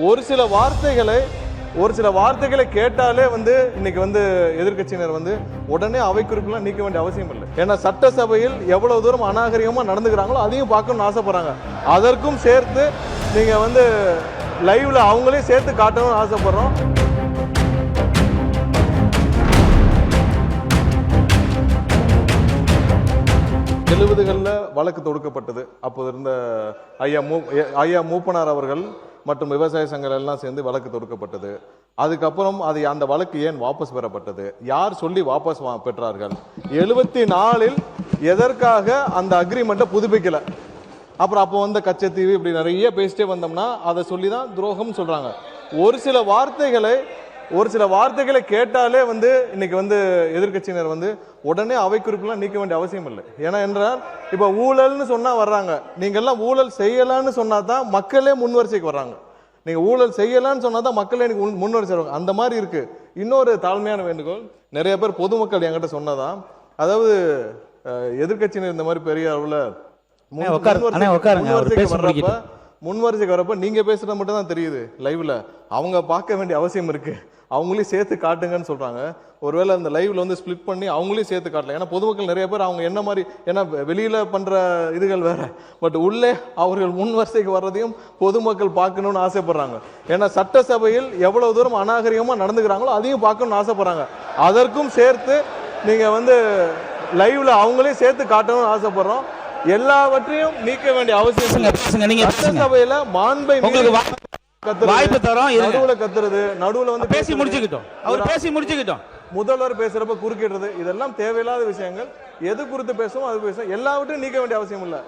ஒரு சில வார்த்தைகளை கேட்டாலே இன்னைக்கு எதிர்க்கட்சியினர் உடனே அவை குறிப்பெல்லாம் நீக்க வேண்டிய அவசியம் இல்லை. ஏன்னா சட்டசபையில் எவ்வளவு தூரம் அநாகரிகமா நடந்துக்கிறாங்களோ அதையும் பார்க்கணும்னு ஆசைப்படுறாங்க. அதற்கும் சேர்த்து நீங்க லைவ்ல அவங்களையும் சேர்த்து காட்டணும்னு ஆசைப்படுறோம். எழுபதுகளில் வழக்கு தொடுக்கப்பட்டது. அப்போது இருந்த ஐயா மூப்பனார் அவர்கள் மற்றும் விவசாய சங்கங்கள் எல்லாம் சேர்ந்து வழக்கு தொடுக்கப்பட்டது. அதுக்கப்புறம் அந்த வழக்கு ஏன் வாபஸ் பெறப்பட்டது, யார் சொல்லி வாபஸ் பெற்றார்கள், 74இல் எதற்காக அந்த அக்ரிமெண்ட்டை புதுப்பிக்கல, அப்புறம் அப்போ கச்சத்தீவு இப்படி நிறைய பேசிட்டே வந்தோம்னா அதை சொல்லி தான் துரோகம் சொல்றாங்க. ஒரு சில வார்த்தைகளை கேட்டாலே இன்னைக்கு எதிர்க்கட்சியினர் உடனே அவை குறிப்பெல்லாம் நீக்க வேண்டிய அவசியம் இல்லை. ஏன்னா என்றால் இப்ப ஊழல்னு சொன்னா வர்றாங்க, நீங்க எல்லாம் ஊழல் செய்யலான்னு சொன்னா தான் மக்களே முன்வரிசைக்கு வர்றாங்க. நீங்க ஊழல் செய்யலான்னு சொன்னா தான் மக்களே முன்வரிசை வருவாங்க. அந்த மாதிரி இருக்கு. இன்னொரு தாழ்மையான வேண்டுகோள், நிறைய பேர் பொதுமக்கள் என்கிட்ட சொன்னதான், அதாவது எதிர்க்கட்சியினர் இந்த மாதிரி பெரிய அளவுல முன்வரிசைக்கு வரப்ப நீங்க பேசுறது மட்டும் தான் தெரியுது லைவ்ல. அவங்க பார்க்க வேண்டிய அவசியம் இருக்கு. அவங்களையும் சேர்த்து காட்டுங்கன்னு சொல்றாங்க. ஒருவேளை அந்த லைவ்ல ஸ்பிளிட் பண்ணி அவங்களையும் சேர்த்து காட்டல. ஏன்னா பொதுமக்கள் நிறைய பேர் அவங்க என்ன மாதிரி, ஏன்னா வெளியில பண்ற இதுகள் வேற, பட் உள்ளே அவர்கள் முன்வரிசைக்கு வர்றதையும் பொதுமக்கள் பார்க்கணும்னு ஆசைப்படுறாங்க. ஏன்னா சட்டசபையில் எவ்வளவு தூரம் அநாகரிகமா நடந்துக்கிறாங்களோ அதையும் பார்க்கணும்னு ஆசைப்படுறாங்க. அதற்கும் சேர்த்து நீங்க லைவ்ல அவங்களையும் சேர்த்து காட்டணும்னு ஆசைப்படுறோம். எல்லாவற்றையும் நீக்க வேண்டிய அவசியம். சட்டசபையில மாண்பை வாய்ப்பு தரோம், நடுவுல கத்துறது, நடுவுல பேசி முடிச்சுக்கிட்டோம். முதல்வர் பேசுறப்ப குறுக்கிடுறது, இதெல்லாம் தேவையில்லாத விஷயங்கள். எது குறித்து பேசுவோம் அது பேசுவோம். எல்லாவற்றையும் நீக்க வேண்டிய அவசியம் இல்லை.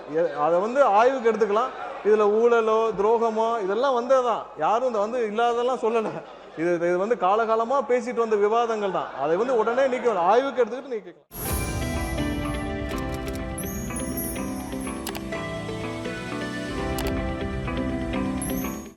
அதை ஆய்வுக்கு எடுத்துக்கலாம். இதுல ஊழலோ துரோகமோ இதெல்லாம் வந்ததுதான். யாரும் இல்லாததெல்லாம் சொல்லல. இது காலகாலமா பேசிட்டு வந்த விவாதங்கள் தான். அதை உடனே நீக்க, ஆய்வுக்கு எடுத்துக்கிட்டு நீக்கலாம்.